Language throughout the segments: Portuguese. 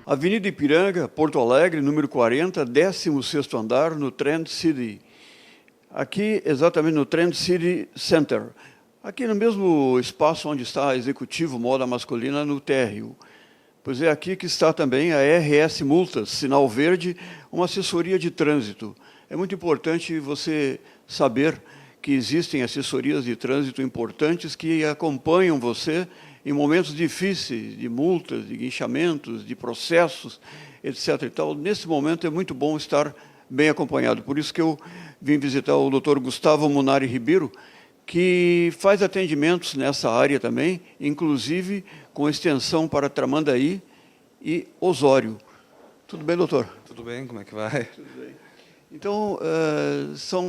Avenida Ipiranga, Porto Alegre, número 40, 16º andar, no Trend City. Aqui, exatamente no Trend City Center. Aqui no mesmo espaço onde está a Executivo Moda Masculina, no térreo. Pois é aqui que está também a RS Multas, sinal verde, uma assessoria de trânsito. É muito importante você saber que existem assessorias de trânsito importantes que acompanham você em momentos difíceis, de multas, de guinchamentos, de processos, etc. E tal. Nesse momento é muito bom estar bem acompanhado. Por isso que eu vim visitar o Dr. Gustavo Munari Ribeiro, que faz atendimentos nessa área também, inclusive com extensão para Tramandaí e Osório. Tudo bem, doutor? Tudo bem, como é que vai? Tudo bem. Então, são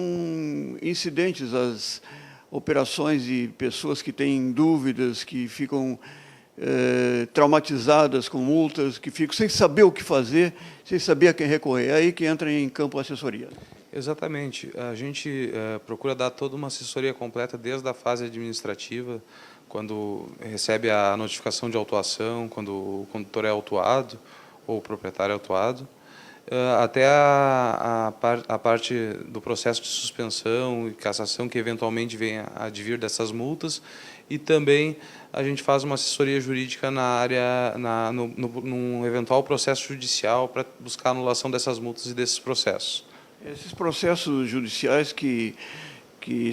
incidentes as operações de pessoas que têm dúvidas, que ficam traumatizadas com multas, que ficam sem saber o que fazer, sem saber a quem recorrer. É aí que entra em campo a assessoria. Exatamente. A gente procura dar toda uma assessoria completa desde a fase administrativa, quando recebe a notificação de autuação, quando o condutor é autuado ou o proprietário é autuado, até a parte do processo de suspensão e cassação que eventualmente venha a advir dessas multas, e também a gente faz uma assessoria jurídica na área, num eventual processo judicial para buscar a anulação dessas multas e desses processos. Esses processos judiciais que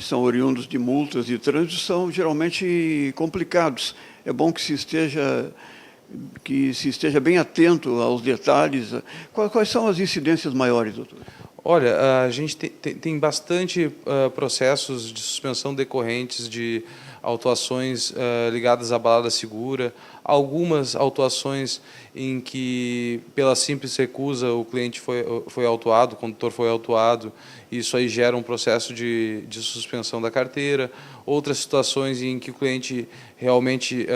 são oriundos de multas de trânsito são geralmente complicados. É bom que se esteja bem atento aos detalhes. Quais são as incidências maiores, doutor? Olha, a gente tem bastante processos de suspensão decorrentes de autuações ligadas à balada segura, algumas autuações em que, pela simples recusa, o cliente foi autuado, o condutor foi autuado, e isso aí gera um processo de suspensão da carteira, outras situações em que o cliente realmente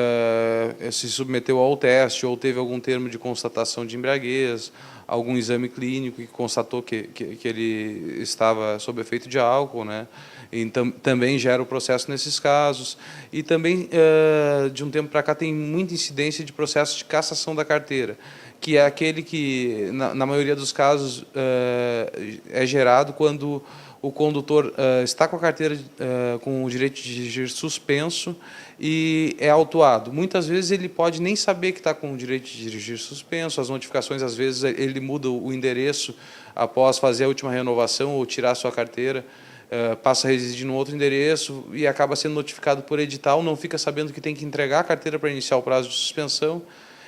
se submeteu ao teste ou teve algum termo de constatação de embriaguez, algum exame clínico que constatou que ele estava sob efeito de álcool, né? Então, também gera o processo nesses casos. E também, de um tempo para cá, tem muita incidência de processo de cassação da carteira, que é aquele que, na maioria dos casos, é gerado quando o condutor está com a carteira com o direito de dirigir suspenso e é autuado. Muitas vezes ele pode nem saber que está com o direito de dirigir suspenso, as notificações, às vezes, ele muda o endereço após fazer a última renovação ou tirar a sua carteira, passa a residir no outro endereço e acaba sendo notificado por edital, não fica sabendo que tem que entregar a carteira para iniciar o prazo de suspensão,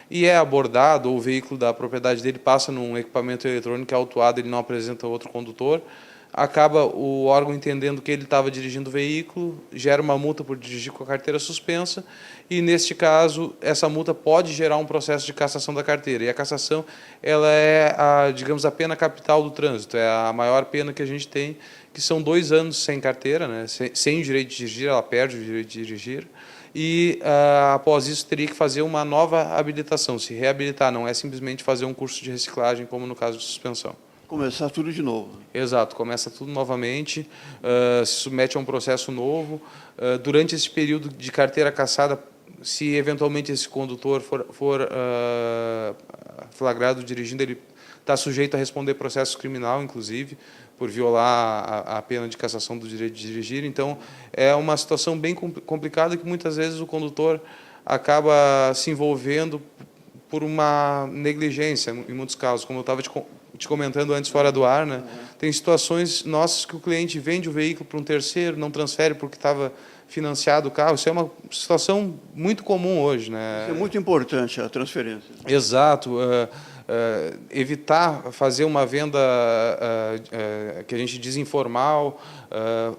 e é abordado, ou o veículo da propriedade dele passa num equipamento eletrônico, é autuado, ele não apresenta outro condutor, acaba o órgão entendendo que ele estava dirigindo o veículo, gera uma multa por dirigir com a carteira suspensa, e, neste caso, essa multa pode gerar um processo de cassação da carteira. E a cassação, ela é, digamos, a pena capital do trânsito, é a maior pena que a gente tem, que são 2 anos sem carteira, né, sem o direito de dirigir, ela perde o direito de dirigir, e, após isso, teria que fazer uma nova habilitação, se reabilitar, não é simplesmente fazer um curso de reciclagem, como no caso de suspensão. Começar tudo de novo. Exato, começa tudo novamente, se submete a um processo novo. Durante esse período de carteira cassada, se eventualmente esse condutor for flagrado dirigindo, ele está sujeito a responder processo criminal, inclusive, por violar a pena de cassação do direito de dirigir. Então, é uma situação bem complicada que muitas vezes o condutor acaba se envolvendo por uma negligência, em muitos casos, como eu estava te comentando antes fora do ar, né? Tem situações nossas que o cliente vende o veículo para um terceiro, não transfere porque estava financiado o carro. Isso é uma situação muito comum hoje, né? Isso é muito importante, a transferência. Exato. Evitar fazer uma venda que a gente diz informal,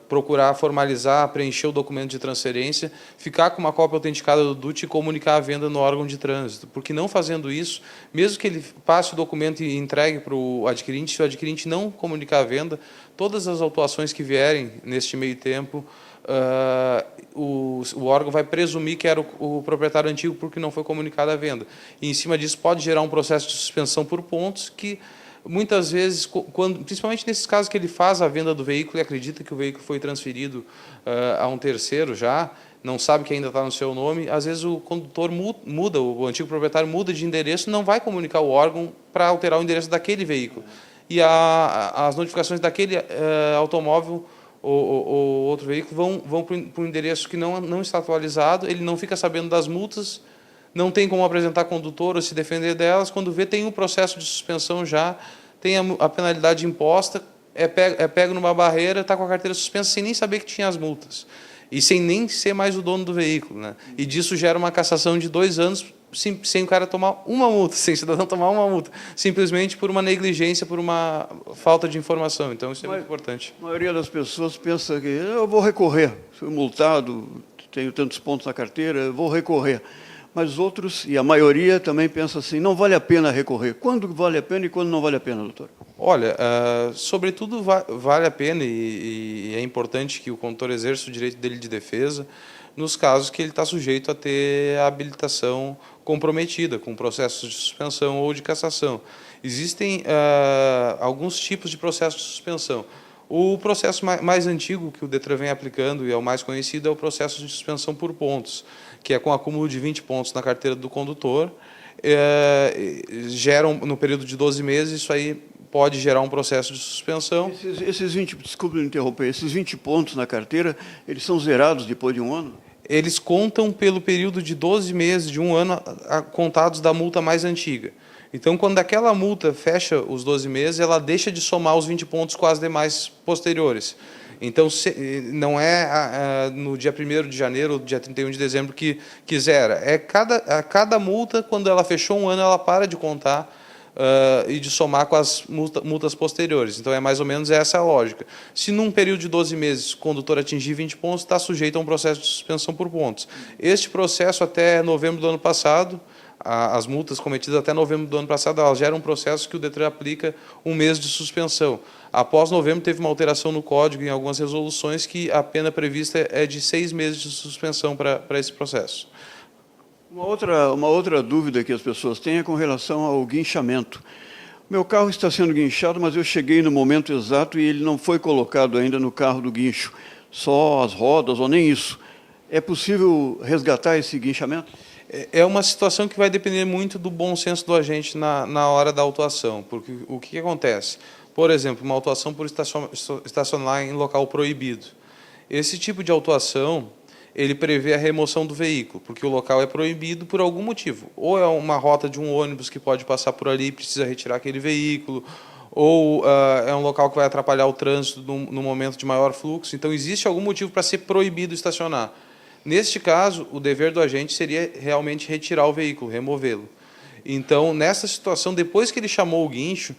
procurar formalizar, preencher o documento de transferência, ficar com uma cópia autenticada do DUT e comunicar a venda no órgão de trânsito. Porque, não fazendo isso, mesmo que ele passe o documento e entregue para o adquirente, se o adquirente não comunicar a venda, todas as autuações que vierem neste meio tempo, o órgão vai presumir que era o proprietário antigo porque não foi comunicada a venda. E, em cima disso, pode gerar um processo de suspensão por pontos que, muitas vezes, principalmente nesses casos que ele faz a venda do veículo e acredita que o veículo foi transferido a um terceiro já, não sabe que ainda está no seu nome, às vezes o condutor muda, o antigo proprietário muda de endereço, não vai comunicar o órgão para alterar o endereço daquele veículo. E as notificações daquele automóvel ou outro veículo vão para um endereço que não está atualizado, ele não fica sabendo das multas, não tem como apresentar condutor ou se defender delas, quando vê tem um processo de suspensão já, tem a penalidade imposta, é pego numa barreira, está com a carteira suspensa sem nem saber que tinha as multas. E sem nem ser mais o dono do veículo, né? E disso gera uma cassação de 2 anos sem o cara tomar uma multa, sem o cidadão tomar uma multa, simplesmente por uma negligência, por uma falta de informação. Então, isso é muito importante. A maioria das pessoas pensa que eu vou recorrer, fui multado, tenho tantos pontos na carteira, eu vou recorrer. Mas outros, e a maioria também pensa assim, não vale a pena recorrer. Quando vale a pena e quando não vale a pena, doutor? Olha, sobretudo vale a pena e é importante que o condutor exerça o direito dele de defesa nos casos que ele está sujeito a ter a habilitação comprometida com processos de suspensão ou de cassação. Existem alguns tipos de processo de suspensão. O processo mais antigo que o Detran vem aplicando e é o mais conhecido é o processo de suspensão por pontos, que é com acúmulo de 20 pontos na carteira do condutor, geram no período de 12 meses, isso aí pode gerar um processo de suspensão. Esses 20, desculpe me interromper, esses 20 pontos na carteira, eles são zerados depois de um ano? Eles contam pelo período de 12 meses, de um ano, contados da multa mais antiga. Então, quando aquela multa fecha os 12 meses, ela deixa de somar os 20 pontos com as demais posteriores. Então, não é no dia 1º de janeiro ou dia 31 de dezembro que zera. Cada multa, quando ela fechou um ano, ela para de contar e de somar com as multas posteriores. Então, é mais ou menos essa a lógica. Se num período de 12 meses o condutor atingir 20 pontos, está sujeito a um processo de suspensão por pontos. Este processo, até novembro do ano passado, as multas cometidas até novembro do ano passado, elas geram um processo que o Detran aplica 1 mês de suspensão. Após novembro, teve uma alteração no Código em algumas resoluções que a pena prevista é de 6 meses de suspensão para esse processo. Uma outra dúvida que as pessoas têm é com relação ao guinchamento. Meu carro está sendo guinchado, mas eu cheguei no momento exato e ele não foi colocado ainda no carro do guincho, só as rodas ou nem isso. É possível resgatar esse guinchamento? É uma situação que vai depender muito do bom senso do agente na hora da autuação, porque o que acontece? Por exemplo, uma autuação por estacionar em local proibido. Esse tipo de autuação, ele prevê a remoção do veículo, porque o local é proibido por algum motivo. Ou é uma rota de um ônibus que pode passar por ali e precisa retirar aquele veículo, ou é um local que vai atrapalhar o trânsito no momento de maior fluxo. Então, existe algum motivo para ser proibido estacionar. Neste caso, o dever do agente seria realmente retirar o veículo, removê-lo. Então, nessa situação, depois que ele chamou o guincho,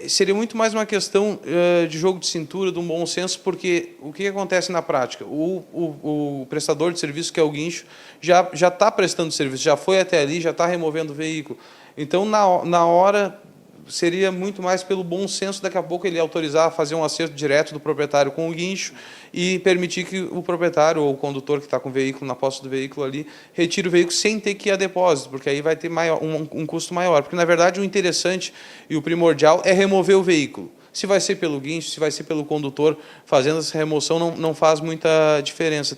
seria muito mais uma questão de jogo de cintura, de um bom senso, porque o que acontece na prática? O prestador de serviço, que é o guincho, já está prestando serviço, já foi até ali, já está removendo o veículo. Então, na hora, seria muito mais pelo bom senso, daqui a pouco ele autorizar a fazer um acerto direto do proprietário com o guincho e permitir que o proprietário ou o condutor que está com o veículo, na posse do veículo ali, retire o veículo sem ter que ir a depósito, porque aí vai ter um custo maior. Porque, na verdade, o interessante e o primordial é remover o veículo. Se vai ser pelo guincho, se vai ser pelo condutor, fazendo essa remoção não faz muita diferença.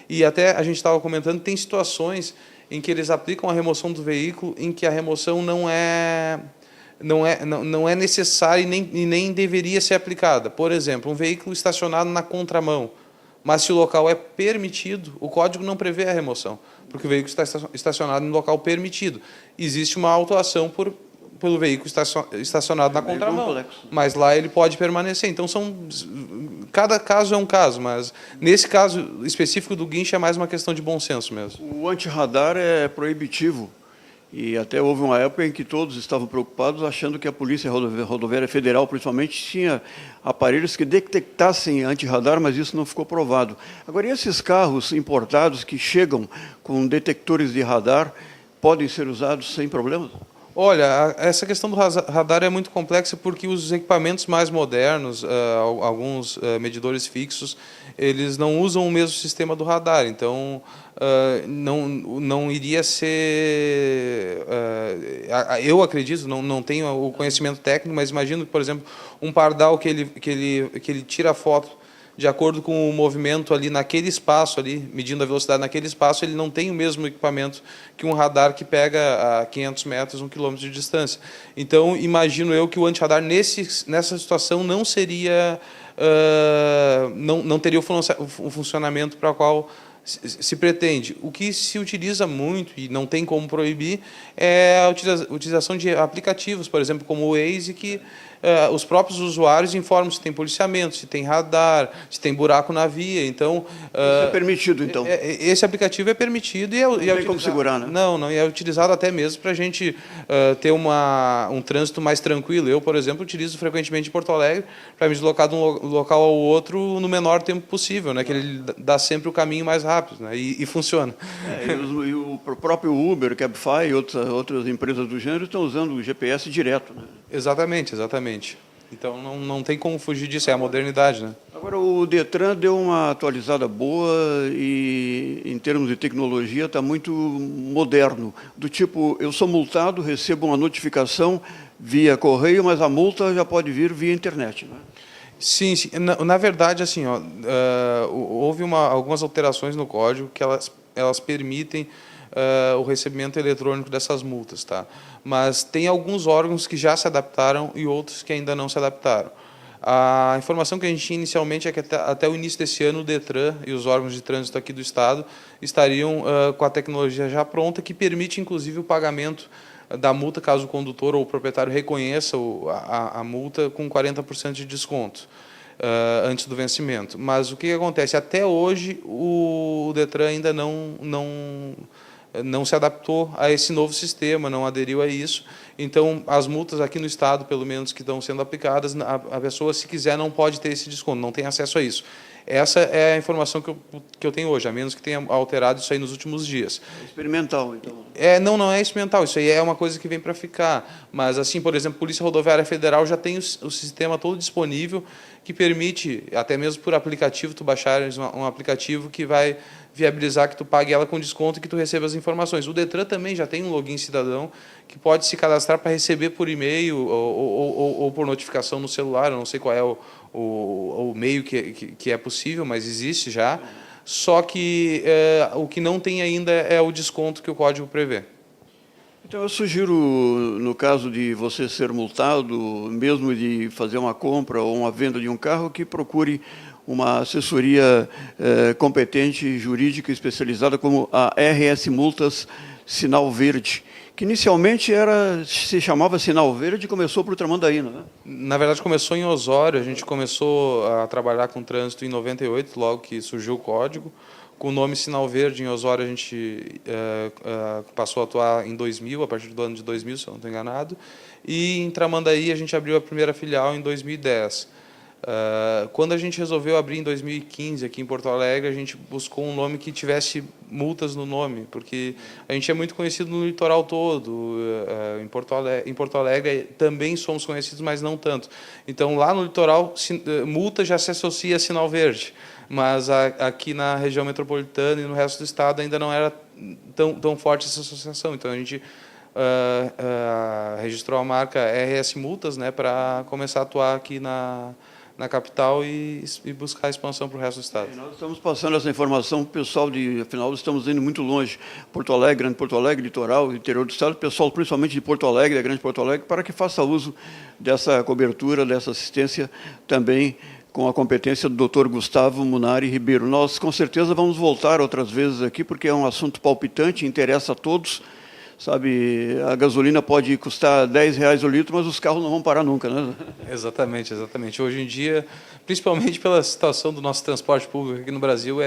E até a gente estava comentando, tem situações em que eles aplicam a remoção do veículo em que a remoção não é necessária e nem deveria ser aplicada. Por exemplo, um veículo estacionado na contramão, mas se o local é permitido, o Código não prevê a remoção, porque o veículo está estacionado no local permitido. Existe uma autuação pelo veículo estacionado na contramão, mas lá ele pode permanecer. Então, cada caso é um caso, mas nesse caso específico do guincho é mais uma questão de bom senso mesmo. O antirradar é proibitivo. E até houve uma época em que todos estavam preocupados, achando que a Polícia Rodoviária Federal, principalmente, tinha aparelhos que detectassem antirradar, mas isso não ficou provado. Agora, e esses carros importados que chegam com detectores de radar, podem ser usados sem problemas? Olha, essa questão do radar é muito complexa porque os equipamentos mais modernos, alguns medidores fixos, eles não usam o mesmo sistema do radar. Então, não iria ser... eu acredito, não tenho o conhecimento técnico, mas imagino que, por exemplo, um pardal que ele tira a foto de acordo com o movimento ali naquele espaço, ali, medindo a velocidade naquele espaço, ele não tem o mesmo equipamento que um radar que pega a 500 metros, 1 quilômetro de distância. Então, imagino eu que o antirradar nessa situação não seria, não teria o funcionamento para o qual se pretende. O que se utiliza muito, e não tem como proibir, é a utilização de aplicativos, por exemplo, como o Waze, que os próprios usuários informam se tem policiamento, se tem radar, se tem buraco na via. Então, isso é permitido, então? Esse aplicativo é permitido. Não tem como segurar, né? Não, e é utilizado até mesmo para a gente ter um trânsito mais tranquilo. Eu, por exemplo, utilizo frequentemente em Porto Alegre para me deslocar de um local ao outro no menor tempo possível, né? Que ele dá sempre o caminho mais rápido, né? E funciona. E o próprio Uber, Cabify e outras empresas do gênero estão usando o GPS direto, né? Exatamente. Então, não tem como fugir disso, é a modernidade, né? Agora, o Detran deu uma atualizada boa e, em termos de tecnologia, está muito moderno. Do tipo, eu sou multado, recebo uma notificação via correio, mas a multa já pode vir via internet, né? Sim. Na verdade, assim, houve algumas alterações no código que elas permitem o recebimento eletrônico dessas multas, tá? Mas tem alguns órgãos que já se adaptaram e outros que ainda não se adaptaram. A informação que a gente tinha inicialmente é que até o início desse ano o Detran e os órgãos de trânsito aqui do Estado estariam com a tecnologia já pronta, que permite, inclusive, o pagamento da multa caso o condutor ou o proprietário reconheça a multa com 40% de desconto antes do vencimento. Mas o que acontece? Até hoje o Detran ainda não se adaptou a esse novo sistema, não aderiu a isso. Então, as multas aqui no Estado, pelo menos, que estão sendo aplicadas, a pessoa, se quiser, não pode ter esse desconto, não tem acesso a isso. Essa é a informação que eu tenho hoje, a menos que tenha alterado isso aí nos últimos dias. Experimental, então. Não é experimental, isso aí é uma coisa que vem para ficar. Mas, assim, por exemplo, a Polícia Rodoviária Federal já tem o sistema todo disponível, que permite, até mesmo por aplicativo, tu baixares um aplicativo que vai viabilizar que tu pague ela com desconto e que tu receba as informações. O Detran também já tem um login cidadão que pode se cadastrar para receber por e-mail ou por notificação no celular. Eu não sei qual é o meio que é possível, mas existe já. Só que o que não tem ainda é o desconto que o código prevê. Então, eu sugiro, no caso de você ser multado, mesmo de fazer uma compra ou uma venda de um carro, que procure uma assessoria competente, jurídica, especializada, como a RS Multas Sinal Verde, que inicialmente se chamava Sinal Verde e começou por Tramandaí, né? Na verdade, começou em Osório. A gente começou a trabalhar com trânsito em 98, logo que surgiu o código. Com o nome Sinal Verde, em Osório, a gente passou a atuar em 2000, a partir do ano de 2000, se eu não estou enganado. E em Tramandaí, a gente abriu a primeira filial em 2010. Quando a gente resolveu abrir em 2015 aqui em Porto Alegre, a gente buscou um nome que tivesse multas no nome, porque a gente é muito conhecido no litoral todo. Em Porto Alegre também somos conhecidos, mas não tanto. Então, lá no litoral, multa já se associa a sinal verde, mas aqui na região metropolitana e no resto do estado ainda não era tão forte essa associação. Então, a gente registrou a marca RS Multas, né, para começar a atuar aqui na capital e buscar a expansão para o resto do estado. Nós estamos passando essa informação para o pessoal, afinal, estamos indo muito longe. Porto Alegre, Grande Porto Alegre, litoral, interior do estado, pessoal principalmente de Porto Alegre, da Grande Porto Alegre, para que faça uso dessa cobertura, dessa assistência também com a competência do Dr. Gustavo Munari Ribeiro. Nós, com certeza, vamos voltar outras vezes aqui, porque é um assunto palpitante, interessa a todos. Sabe, a gasolina pode custar R$10 o litro, mas os carros não vão parar nunca, né? Exatamente. Hoje em dia, principalmente pela situação do nosso transporte público aqui no Brasil,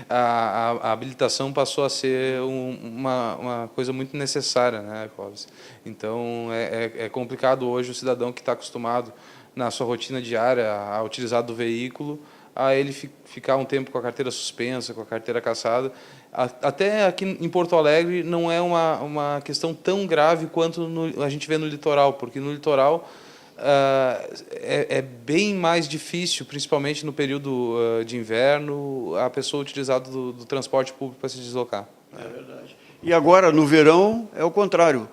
a habilitação passou a ser uma coisa muito necessária, né, Clóvis? Então, é complicado hoje o cidadão que está acostumado na sua rotina diária a utilizar do veículo, a ele ficar um tempo com a carteira suspensa, com a carteira cassada. Até aqui em Porto Alegre não é uma questão tão grave quanto a gente vê no litoral, porque no litoral é bem mais difícil, principalmente no período de inverno, a pessoa utilizar do transporte público para se deslocar. É verdade. E agora, no verão, é o contrário.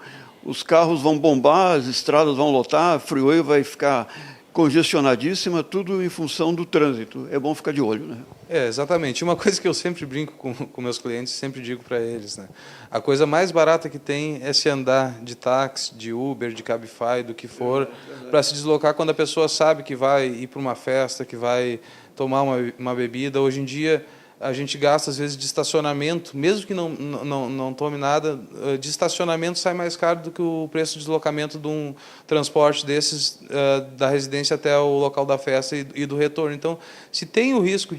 Os carros vão bombar, as estradas vão lotar, a freeway vai ficar congestionadíssima, tudo em função do trânsito. É bom ficar de olho, né? Exatamente. Uma coisa que eu sempre brinco com meus clientes, sempre digo para eles, né? A coisa mais barata que tem é se andar de táxi, de Uber, de Cabify, do que for, para se deslocar quando a pessoa sabe que vai ir para uma festa, que vai tomar uma bebida. Hoje em dia, a gente gasta, às vezes, de estacionamento, mesmo que não tome nada, de estacionamento sai mais caro do que o preço de deslocamento de um transporte desses, da residência até o local da festa e do retorno. Então, se tem o risco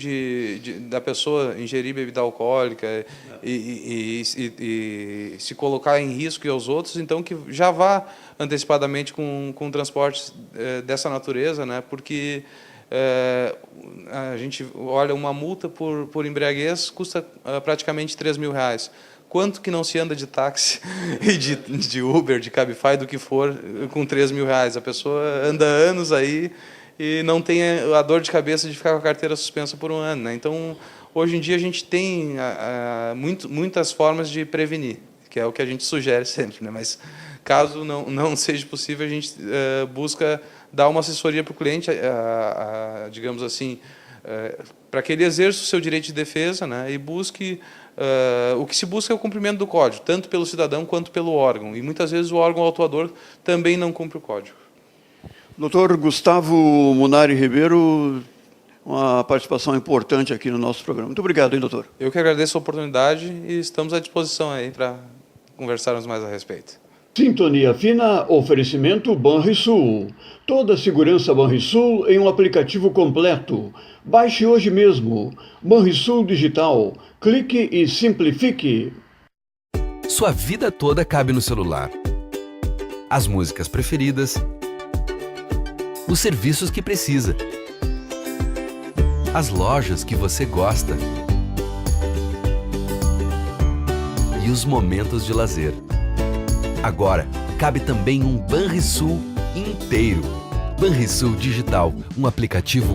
da pessoa ingerir bebida alcoólica e se colocar em risco e aos outros, então que já vá antecipadamente com transportes dessa natureza, né? Porque a gente olha, uma multa por embriaguez custa praticamente R$3.000. Quanto que não se anda de táxi e de Uber, de Cabify, do que for, com R$3.000? A pessoa anda anos aí e não tem a dor de cabeça de ficar com a carteira suspensa por um ano, né? Então, hoje em dia, a gente tem muitas formas de prevenir, que é o que a gente sugere sempre, né? Mas, caso não seja possível, a gente busca dar uma assessoria para o cliente, digamos assim, para que ele exerça o seu direito de defesa, né, e busque... o que se busca é o cumprimento do código, tanto pelo cidadão quanto pelo órgão. E muitas vezes o órgão autuador também não cumpre o código. Doutor Gustavo Munari Ribeiro, uma participação importante aqui no nosso programa. Muito obrigado, hein, doutor? Eu que agradeço a oportunidade e estamos à disposição aí para conversarmos mais a respeito. Sintonia Fina, oferecimento Banrisul. Toda a segurança Banrisul em um aplicativo completo. Baixe hoje mesmo. Banrisul Digital. Clique e simplifique. Sua vida toda cabe no celular. As músicas preferidas, os serviços que precisa, as lojas que você gosta e os momentos de lazer. Agora, cabe também um Banrisul inteiro. Banrisul Digital, um aplicativo